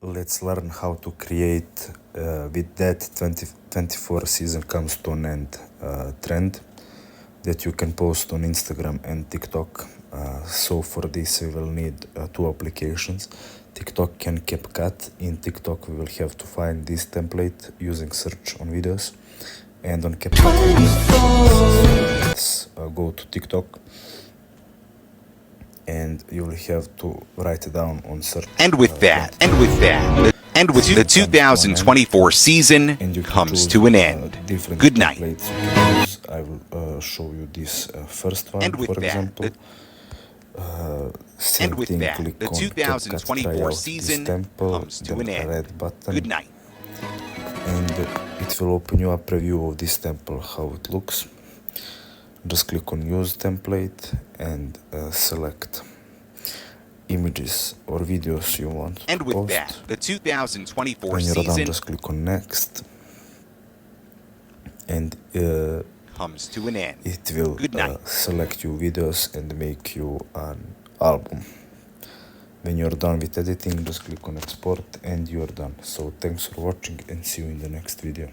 let's learn how to create with that 2024 season comes to an end trend that you can post on Instagram and TikTok. So for this we will need two applications. TikTok can CapCut. In TikTok we will have to find this template using search on videos, and on CapCut go to TikTok and you will have to write it down on search. And with the 2024 season comes to an end. Good night. I will show you this first one, And with for example. And with thing, that, click the on CapCut 2024 tryout season this temple, comes to then an end. red button, Good night. and it will open you a preview of this temple, how it looks. Just click on use template and select images or videos you want And to with post. that, the 2024 When you're done, season just click on next, and comes to an end. it will Good night. select you videos and make you an album. When you're done with editing, just click on export and you're done. So thanks for watching and see you in the next video.